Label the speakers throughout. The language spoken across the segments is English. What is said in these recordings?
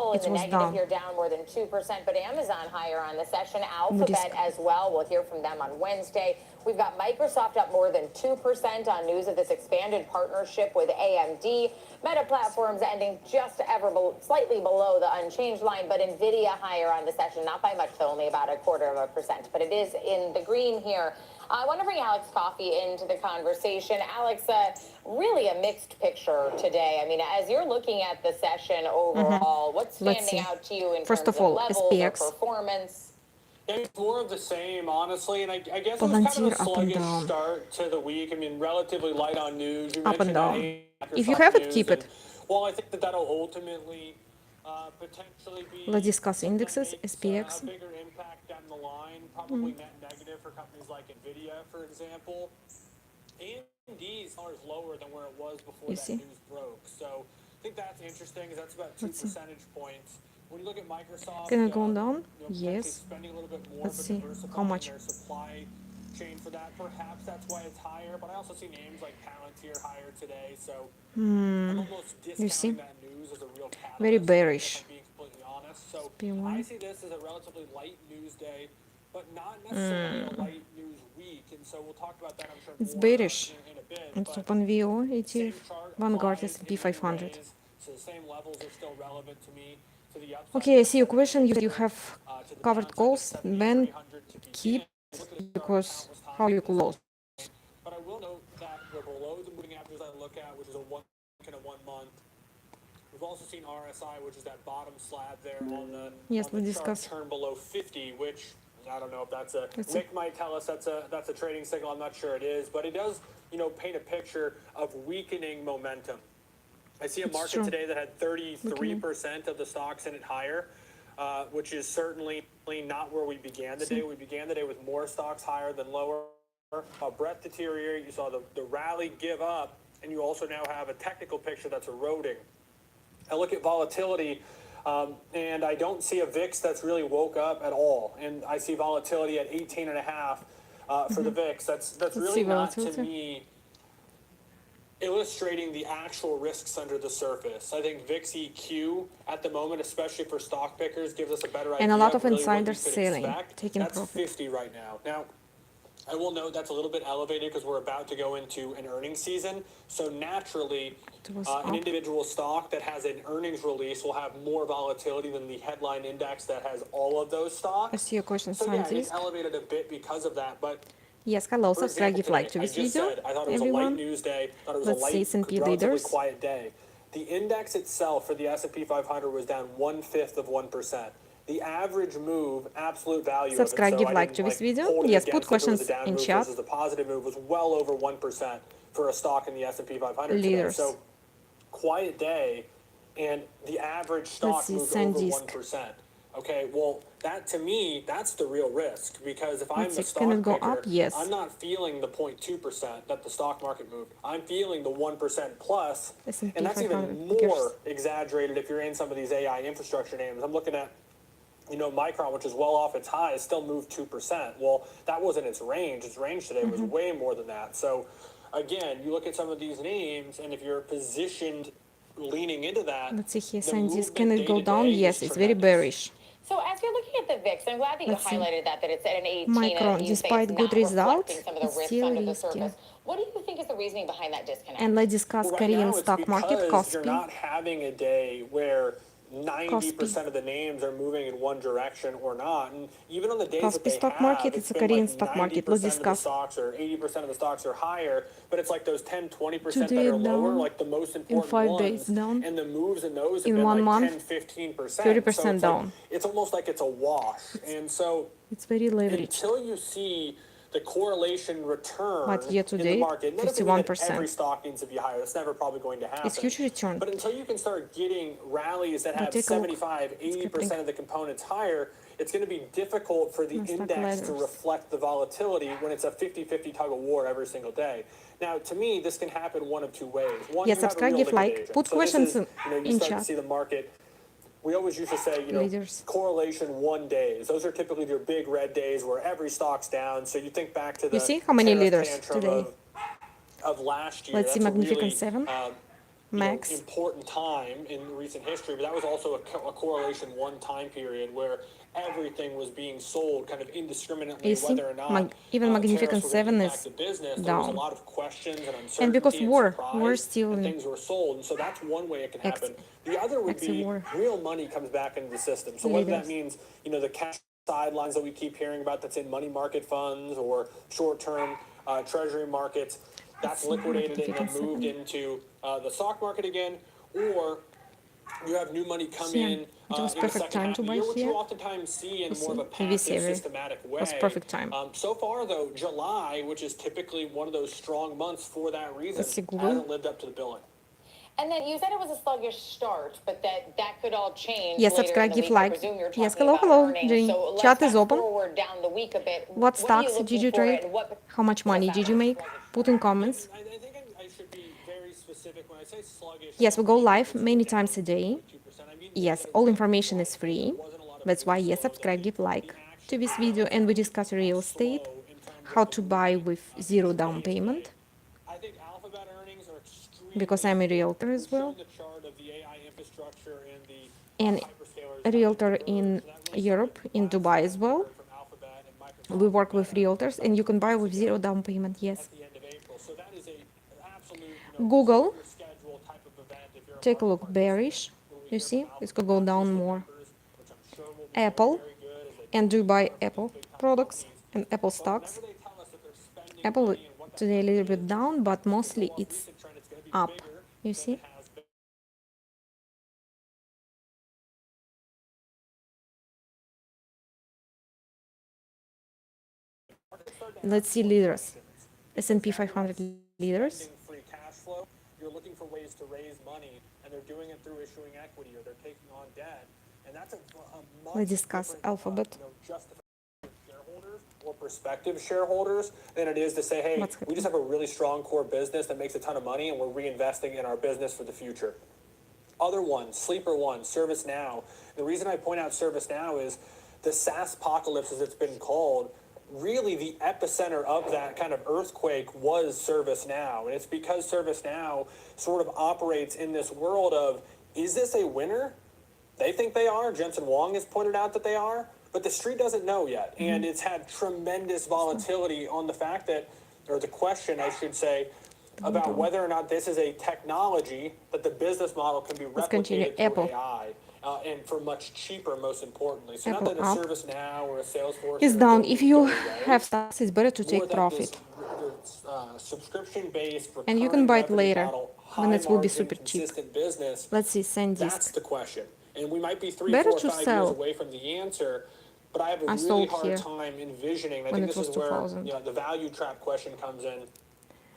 Speaker 1: Apple in the negative here, down more than 2%, but Amazon higher on the session. Alphabet as well. We'll hear from them on Wednesday. We've got Microsoft up more than 2% on news of this expanded partnership with AMD. Meta Platforms ending just slightly below the unchanged line, but Nvidia higher on the session, not by much, though, only about 0.25%, but it is in the green here. I want to bring Alex Coffey into the conversation. Alex, really a mixed picture today. I mean, as you're looking at the session overall, what's standing out to you in terms of levels or performance?
Speaker 2: It's more of the same, honestly, and I guess it was kind of a sluggish start to the week. I mean, relatively light on news.
Speaker 3: Up and down. If you have it, keep it.
Speaker 2: Well, I think that'll ultimately potentially be...
Speaker 3: Let's discuss indexes, SPX.
Speaker 2: A bigger impact down the line, probably net negative for companies like NVIDIA, for example. AMD's is lower than where it was before that news broke. So I think that's interesting, because that's about 2 percentage points. When you look at Microsoft,
Speaker 3: can it go down? Yes.
Speaker 2: Spending a little bit more,
Speaker 3: let's see how much.
Speaker 2: Their supply chain for that. Perhaps that's why it's higher. But I also see names like Palantir higher today. So I'm almost discounting that news as a real catalyst.
Speaker 3: Very bearish.
Speaker 2: If I'm being completely honest. So I see this as a relatively light news day, but not necessarily a light news week. And so we'll talk about that, I'm sure,
Speaker 3: it's
Speaker 2: more
Speaker 3: bearish.
Speaker 2: In a bit.
Speaker 3: It's open VO, ETF, Vanguard, S&P 500.
Speaker 2: So the same levels are still relevant to me.
Speaker 3: Okay, I see your question. You have covered calls, then keep, because how you close.
Speaker 2: But I will note that we're below the moving averages I look at, which is a 1 month. We've also seen RSI, which is that bottom slab there on the chart, turn below 50, which I don't know if that's a... Nick might tell us that's a trading signal. I'm not sure it is, but it does, paint a picture of weakening momentum. I see a market today that had 33% of the stocks in it higher, which is certainly not where we began the day. We began the day with more stocks higher than lower. Breadth deteriorate. You saw the rally give up, and you also now have a technical picture that's eroding. I look at volatility, and I don't see a VIX that's really woke up at all. And I see volatility at 18.5 for the VIX. That's really not, to me, illustrating the actual risks under the surface. I think VIX EQ at the moment, especially for stock pickers, gives us a better idea.
Speaker 3: And a lot of
Speaker 2: really
Speaker 3: insiders selling, taking
Speaker 2: that's
Speaker 3: profit.
Speaker 2: 50 right now. Now, I will note that's a little bit elevated because we're about to go into an earnings season. So naturally, an individual stock that has an earnings release will have more volatility than the headline index that has all of those stocks.
Speaker 3: I see your question,
Speaker 2: so yeah, it's elevated a bit because of that, but
Speaker 3: yes, hello, subscribe, give like to this video,
Speaker 2: I thought it was
Speaker 3: everyone.
Speaker 2: A light news day. Thought it was
Speaker 3: Let's
Speaker 2: a light,
Speaker 3: see S&P
Speaker 2: relatively
Speaker 3: leaders.
Speaker 2: quiet day. The index itself for the S&P 500 was down 1/5 of 1%. The average move, absolute value
Speaker 3: subscribe,
Speaker 2: of it,
Speaker 3: give like to this video. Yes, put questions in chat.
Speaker 2: The positive move was well over 1% for a stock in the S&P 500
Speaker 3: leaders.
Speaker 2: today. So quiet day, and the average stock moved over 1%. Okay, well, that to me, that's the real risk, because if I'm the stock picker,
Speaker 3: yes.
Speaker 2: I'm not feeling the 0.2% that the stock market moved. I'm feeling the 1% plus, and that's even more exaggerated if you're in some of these AI infrastructure names. I'm looking at, Micron, which is well off its high, still moved 2%. Well, that wasn't its range. Its range today was way more than that. So, again, you look at some of these names, and if you're positioned leaning into that,
Speaker 3: let's see here, Sandy's, can it go down? Yes, it's very bearish.
Speaker 1: So as you're looking at the VIX, I'm glad that you highlighted that it's at an 18.
Speaker 3: Micron, despite good results, it's still risky.
Speaker 1: What do you think is the reasoning behind that disconnect?
Speaker 3: And let's discuss Korean stock market, Kospi.
Speaker 2: You're not having a day where 90% of the names are moving in one direction or not. And even on the days that they
Speaker 3: stock market, it's a Korean stock market. Let's discuss.
Speaker 2: Stocks or 80% of the stocks are higher, but it's like those 10-20% that are lower, like the most important
Speaker 3: in 5
Speaker 2: ones.
Speaker 3: days down.
Speaker 2: And the moves in those have
Speaker 3: in
Speaker 2: been
Speaker 3: 1
Speaker 2: like
Speaker 3: month,
Speaker 2: 10-15%.
Speaker 3: 30% down.
Speaker 2: It's almost like it's a wash. And so
Speaker 3: it's very leveraged.
Speaker 2: Until you see the correlation return
Speaker 3: year to
Speaker 2: in
Speaker 3: date,
Speaker 2: the market,
Speaker 3: 51%.
Speaker 2: Every stock needs to be higher. That's never probably going to happen.
Speaker 3: It's huge return.
Speaker 2: But until you can start getting rallies that have 75, 80% of the components higher, it's going to be difficult for the index to reflect the volatility when it's a 50-50 tug of war every single day. Now, to me, this can happen one of two ways. One,
Speaker 3: yes, subscribe, give like, put questions in
Speaker 2: you start
Speaker 3: chat.
Speaker 2: to see the market. We always used to say, correlation 1 days. Those are typically your big red days where every stock's down. So you think back to the
Speaker 3: see how many leaders today?
Speaker 2: Of last year.
Speaker 3: Let's see Magnificent 7. max.
Speaker 2: Important time in recent history, but that was also a correlation one time period where everything was being sold kind of indiscriminately,
Speaker 3: You see,
Speaker 2: whether or not
Speaker 3: even Magnificent
Speaker 2: tariffs were going to
Speaker 3: 7
Speaker 2: impact
Speaker 3: is
Speaker 2: the business. There was a
Speaker 3: down.
Speaker 2: lot of questions and uncertainty
Speaker 3: And because war
Speaker 2: surprise,
Speaker 3: still
Speaker 2: and
Speaker 3: in
Speaker 2: things were sold, and so that's one way it can happen. The other would be
Speaker 3: war.
Speaker 2: real money comes back into the system. So whether that means the cash sidelines that we keep hearing about that's in money market funds or short-term treasury markets, that's liquidated and then moved into the stock market again, or you have new money come in
Speaker 3: It was
Speaker 2: in the
Speaker 3: perfect
Speaker 2: second
Speaker 3: time
Speaker 2: half
Speaker 3: to
Speaker 2: of the
Speaker 3: buy
Speaker 2: year, which
Speaker 3: here.
Speaker 2: you oftentimes see in more of a
Speaker 3: In this
Speaker 2: passive,
Speaker 3: area
Speaker 2: systematic way.
Speaker 3: was perfect time.
Speaker 2: So far, though, July, which is typically one of those strong months for that reason,
Speaker 3: Let's see Google.
Speaker 2: hasn't lived up to the billing.
Speaker 1: And then you said it was a sluggish start, but that could all change
Speaker 3: Yes,
Speaker 1: later
Speaker 3: subscribe,
Speaker 1: in the
Speaker 3: give
Speaker 1: week. I
Speaker 3: like.
Speaker 1: presume you're
Speaker 3: Yes,
Speaker 1: talking
Speaker 3: hello,
Speaker 1: about
Speaker 3: hello,
Speaker 1: earnings.
Speaker 3: Jenny.
Speaker 1: So let's
Speaker 3: Chat is
Speaker 1: fast
Speaker 3: open.
Speaker 1: forward down the week a bit.
Speaker 3: What
Speaker 1: are
Speaker 3: stocks
Speaker 1: you
Speaker 3: did you
Speaker 1: looking for
Speaker 3: trade?
Speaker 1: and what
Speaker 3: How much money did you make? Put in comments.
Speaker 2: I think I should be very specific when I say sluggish.
Speaker 3: Yes, we go live many times a day. Yes, all information is free. That's why, yes, subscribe, give like to this video, and we discuss real estate, how to buy with zero down payment,
Speaker 2: I think Alphabet earnings are extremely
Speaker 3: because I'm a realtor as well,
Speaker 2: the chart of the AI infrastructure and the
Speaker 3: and a realtor in Europe, in Dubai as well.
Speaker 2: from Alphabet and Microsoft
Speaker 3: We work with realtors, and you can buy with zero down payment, yes.
Speaker 2: at the end of April. So that is a absolute
Speaker 3: Google,
Speaker 2: your schedule type of event if you're
Speaker 3: take a look, bearish, you see, it could go down more.
Speaker 2: which I'm sure will be
Speaker 3: Apple,
Speaker 2: very good as they
Speaker 3: and do you buy Apple products and Apple stocks?
Speaker 2: they tell us that they're spending
Speaker 3: Apple
Speaker 2: money and what
Speaker 3: today a little bit down, but mostly it's
Speaker 2: recent trend it's going to be
Speaker 3: up,
Speaker 2: bigger
Speaker 3: you
Speaker 2: than
Speaker 3: see.
Speaker 2: it has been.
Speaker 3: Let's see leaders, S&P 500 leaders.
Speaker 2: Free cash flow, you're looking for ways to raise money, and they're doing it through issuing equity or they're taking on debt, and that's a much
Speaker 3: Let's discuss
Speaker 2: different,
Speaker 3: Alphabet.
Speaker 2: justification for shareholders or prospective shareholders than it is to say, hey, we just have a really strong core business that makes a ton of money, and we're reinvesting in our business for the future. Other ones, sleeper ones, ServiceNow. The reason I point out ServiceNow is the SaaS apocalypse, as it's been called. Really, the epicenter of that kind of earthquake was ServiceNow. And it's because ServiceNow sort of operates in this world of, is this a winner? They think they are. Jensen Huang has pointed out that they are. But the street doesn't know yet. And it's had tremendous volatility on the fact that, or the question, I should say, about whether or not this is a technology that the business model can be replicated through
Speaker 3: Apple.
Speaker 2: AI. And for much cheaper, most importantly. So
Speaker 3: Apple
Speaker 2: not that a
Speaker 3: up.
Speaker 2: ServiceNow or a Salesforce
Speaker 3: It's down. If you have stocks, it's better to take profit.
Speaker 2: Subscription-based,
Speaker 3: And you can buy it later, when it will be
Speaker 2: high-margin,
Speaker 3: super cheap.
Speaker 2: consistent business.
Speaker 3: Let's see,
Speaker 2: That's
Speaker 3: SanDisk.
Speaker 2: the question. And we might be 3,
Speaker 3: Better
Speaker 2: 4,
Speaker 3: to
Speaker 2: 5
Speaker 3: sell.
Speaker 2: years away from the answer, but I have a
Speaker 3: I
Speaker 2: really
Speaker 3: sold
Speaker 2: hard
Speaker 3: here
Speaker 2: time envisioning. I
Speaker 3: when
Speaker 2: think
Speaker 3: it
Speaker 2: this
Speaker 3: was
Speaker 2: is where
Speaker 3: 2000.
Speaker 2: the value trap question comes in.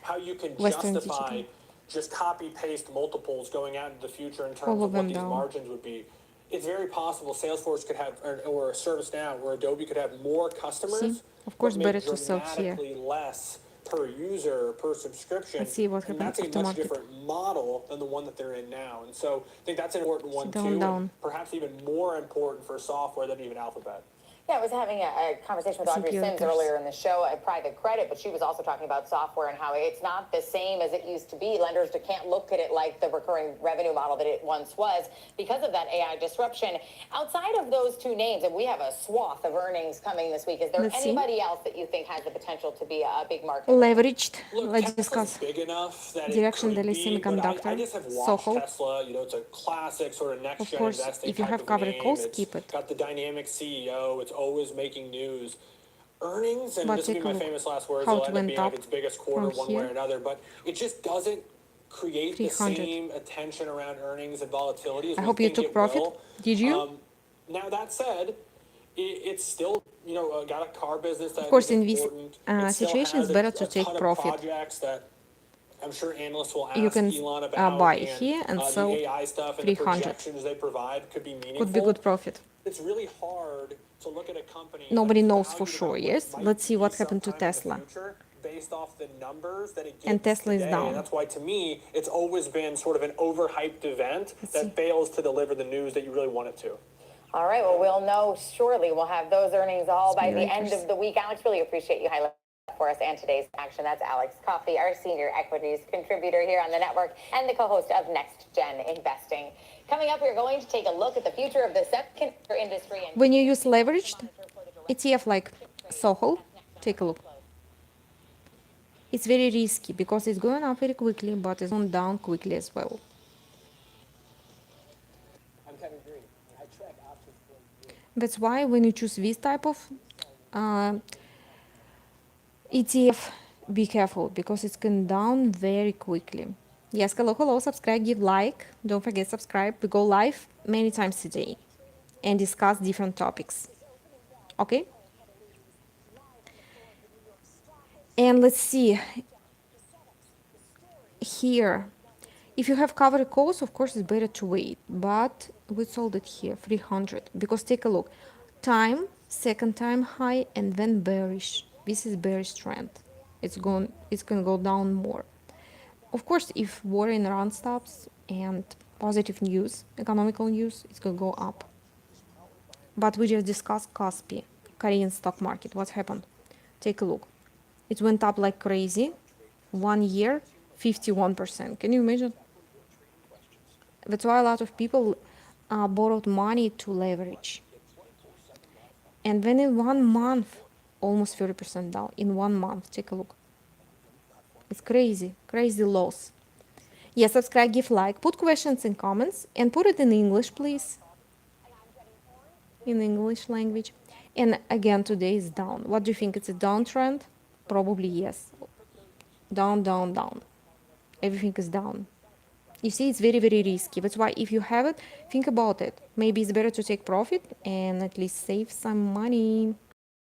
Speaker 2: How you can
Speaker 3: Western
Speaker 2: justify
Speaker 3: Digital.
Speaker 2: just copy-paste multiples going out into the future in terms
Speaker 3: All
Speaker 2: of
Speaker 3: of
Speaker 2: what
Speaker 3: them
Speaker 2: these
Speaker 3: down.
Speaker 2: margins would be. It's very possible Salesforce could have, or ServiceNow, or Adobe could have more customers.
Speaker 3: See? Of course,
Speaker 2: but
Speaker 3: better
Speaker 2: make
Speaker 3: to sell here.
Speaker 2: dramatically less per user, per subscription.
Speaker 3: Let's see what
Speaker 2: and
Speaker 3: happens
Speaker 2: that's a
Speaker 3: after
Speaker 2: much
Speaker 3: market.
Speaker 2: different model than the one that they're in now. And so I think that's an important one
Speaker 3: down,
Speaker 2: too,
Speaker 3: down.
Speaker 2: and perhaps even more important for software than even Alphabet.
Speaker 1: Yeah, I was having a conversation with Audrey Sims earlier in the show at private credit, but she was also talking about software and how it's not the same as it used to be. Lenders can't look at it like the recurring revenue model that it once was because of that AI disruption. Outside of those two names, and we have a swath of earnings coming this week, is there anybody else that you think has the potential to be a big market?
Speaker 3: Leveraged.
Speaker 2: Look,
Speaker 3: Let's
Speaker 2: Tesla's
Speaker 3: discuss.
Speaker 2: big enough that
Speaker 3: Direction
Speaker 2: it could
Speaker 3: Daily
Speaker 2: be, but
Speaker 3: Semiconductor,
Speaker 2: I just have watched
Speaker 3: Soho.
Speaker 2: Tesla. It's a classic sort of next-gen
Speaker 3: course,
Speaker 2: investing
Speaker 3: if you
Speaker 2: type
Speaker 3: have
Speaker 2: of
Speaker 3: covered
Speaker 2: name.
Speaker 3: calls,
Speaker 2: It's
Speaker 3: keep it.
Speaker 2: got the dynamic CEO. It's always making news. Earnings, and
Speaker 3: But
Speaker 2: this will be
Speaker 3: take a
Speaker 2: my
Speaker 3: look
Speaker 2: famous last words,
Speaker 3: how
Speaker 2: will
Speaker 3: it
Speaker 2: end up
Speaker 3: went
Speaker 2: being
Speaker 3: up
Speaker 2: like its biggest quarter
Speaker 3: from
Speaker 2: one way or
Speaker 3: here.
Speaker 2: another, but it just doesn't create the
Speaker 3: 300.
Speaker 2: same attention around earnings and volatility as
Speaker 3: I
Speaker 2: we
Speaker 3: hope you
Speaker 2: think
Speaker 3: took
Speaker 2: it
Speaker 3: profit.
Speaker 2: will.
Speaker 3: Did you?
Speaker 2: Now, that said, it's still, got a car business that
Speaker 3: Of course,
Speaker 2: is
Speaker 3: in this
Speaker 2: important. It still
Speaker 3: situation,
Speaker 2: has
Speaker 3: it's better
Speaker 2: a
Speaker 3: to take
Speaker 2: ton of
Speaker 3: profit.
Speaker 2: projects that I'm sure analysts will
Speaker 3: You
Speaker 2: ask
Speaker 3: can
Speaker 2: Elon about,
Speaker 3: buy
Speaker 2: and
Speaker 3: here and
Speaker 2: the
Speaker 3: sell
Speaker 2: AI stuff and the
Speaker 3: 300.
Speaker 2: projections they provide could be meaningful.
Speaker 3: Could be good profit.
Speaker 2: It's really hard to look at a company.
Speaker 3: Nobody
Speaker 2: that's
Speaker 3: knows for
Speaker 2: valued
Speaker 3: sure,
Speaker 2: about what
Speaker 3: yes?
Speaker 2: it might
Speaker 3: Let's see
Speaker 2: be
Speaker 3: what happened to
Speaker 2: sometime in the
Speaker 3: Tesla.
Speaker 2: future based off the numbers that it gets
Speaker 3: And Tesla is
Speaker 2: today.
Speaker 3: down.
Speaker 2: And that's why, to me, it's always been sort of an overhyped event that fails to deliver the news that you really want it to.
Speaker 1: All right, well, we'll know shortly. We'll have those earnings all by the end
Speaker 3: Speculators.
Speaker 1: of the week. Alex, really appreciate you highlighting for us and today's action. That's Alex Coffey, our senior equities contributor here on the network and the co-host of Next Gen Investing. Coming up, we're going to take a look at the future of the semiconductor industry. And
Speaker 3: when you use leveraged ETF like Soho, take a look. It's very risky because it's going up very quickly, but it's going down quickly as well. That's why when you choose this type of ETF, be careful because it's going down very quickly. Yes, hello, subscribe, give like. Don't forget subscribe. We go live many times a day and discuss different topics. Okay? And let's see here. If you have covered calls, of course, it's better to wait. But we sold it here, 300. Because take a look. Time, second time high, and then bearish. This is bearish trend. It's going to go down more. Of course, if war in Iran stops and positive news, economical news, it's going to go up. But we just discussed Kospi, Korean stock market. What happened? Take a look. It went up like crazy. 1 year, 51%. Can you imagine? That's why a lot of people borrowed money to leverage. And then in 1 month, almost 30% down. In 1 month, take a look. It's crazy, crazy loss. Yes, subscribe, give like, put questions in comments, and put it in English, please. In English language. And again, today is down. What do you think? It's a downtrend? Probably yes. Down, down, down. Everything is down. You see, it's very, very risky. That's why if you have it, think about it. Maybe it's better to take profit and at least save some money.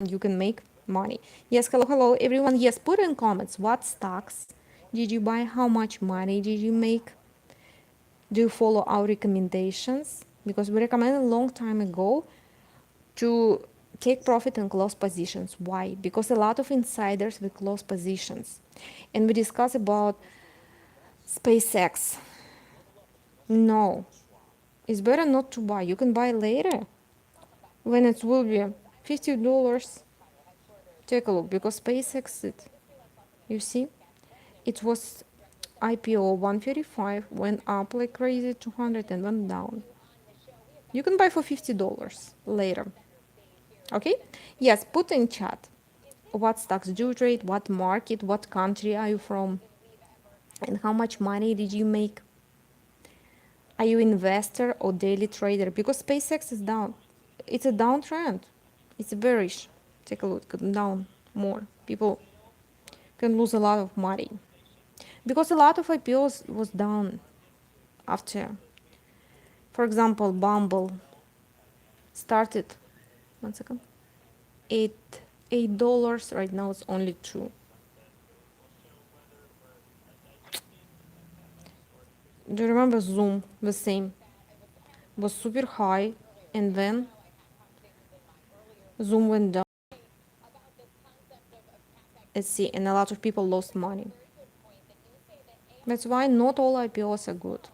Speaker 3: You can make money. Yes, hello, everyone. Yes, put in comments what stocks did you buy? How much money did you make? Do you follow our recommendations? Because we recommended a long time ago to take profit and close positions. Why? Because a lot of insiders will close positions. And we discuss about SpaceX. No, it's better not to buy. You can buy later when it will be $50. Take a look because SpaceX, you see, it was IPO 135, went up like crazy 200 and went down. You can buy for $50 later. Okay? Yes, put in chat what stocks do you trade, what market, what country are you from, and how much money did you make. Are you investor or daily trader? Because SpaceX is down. It's a downtrend. It's bearish. Take a look, down more. People can lose a lot of money. Because a lot of IPOs was down after. For example, Bumble started, 1 second, $8. Right now it's only $2. Do you remember Zoom? The same. Was super high and then Zoom went down. Let's see, and a lot of people lost money. That's why not all IPOs are good.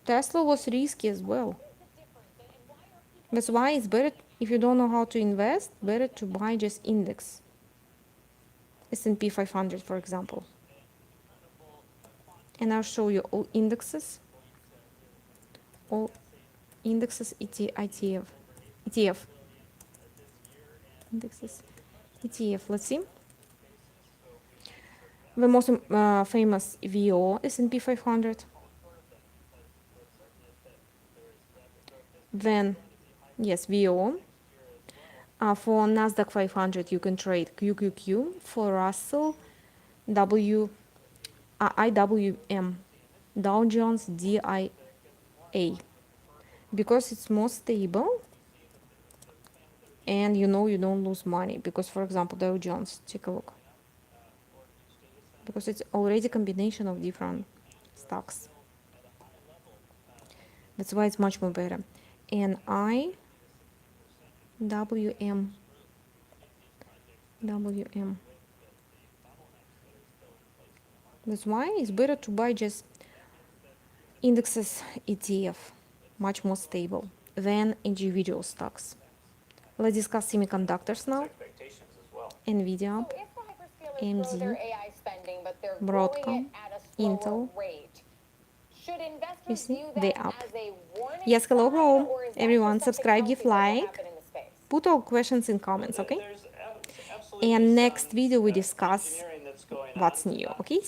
Speaker 3: Tesla was risky as well. That's why it's better, if you don't know how to invest, better to buy just index. S&P 500, for example. And I'll show you all indexes. All indexes, ETF. Indexes, ETF, let's see. The most famous VO, S&P 500. Then, yes, VO. For Nasdaq 500, you can trade QQQ. For Russell, IWM, Dow Jones, DIA. Because it's more stable and you know you don't lose money. Because, for example, Dow Jones, take a look. Because it's already a combination of different stocks. That's why it's much more better. And WM. That's why it's better to buy just indexes ETF, much more stable than individual stocks. Let's discuss semiconductors now. NVIDIA.
Speaker 1: to grow their
Speaker 3: AMD,
Speaker 1: AI spending, but they're
Speaker 3: Broadcom,
Speaker 1: growing it at a slower
Speaker 3: Intel.
Speaker 1: rate. Should
Speaker 3: You
Speaker 1: investors
Speaker 3: see,
Speaker 1: view
Speaker 3: they
Speaker 1: that
Speaker 3: up.
Speaker 1: as a warning
Speaker 3: Yes, hello,
Speaker 1: sign,
Speaker 3: hello.
Speaker 1: or is that
Speaker 3: Everyone,
Speaker 1: just something
Speaker 3: subscribe,
Speaker 1: healthy
Speaker 3: give
Speaker 1: that will
Speaker 3: like.
Speaker 1: happen in the space?
Speaker 3: Put all questions in comments, okay?
Speaker 4: There's absolutely
Speaker 3: And next
Speaker 4: some
Speaker 3: video we discuss
Speaker 4: engineering that's going on.
Speaker 3: what's new, okay?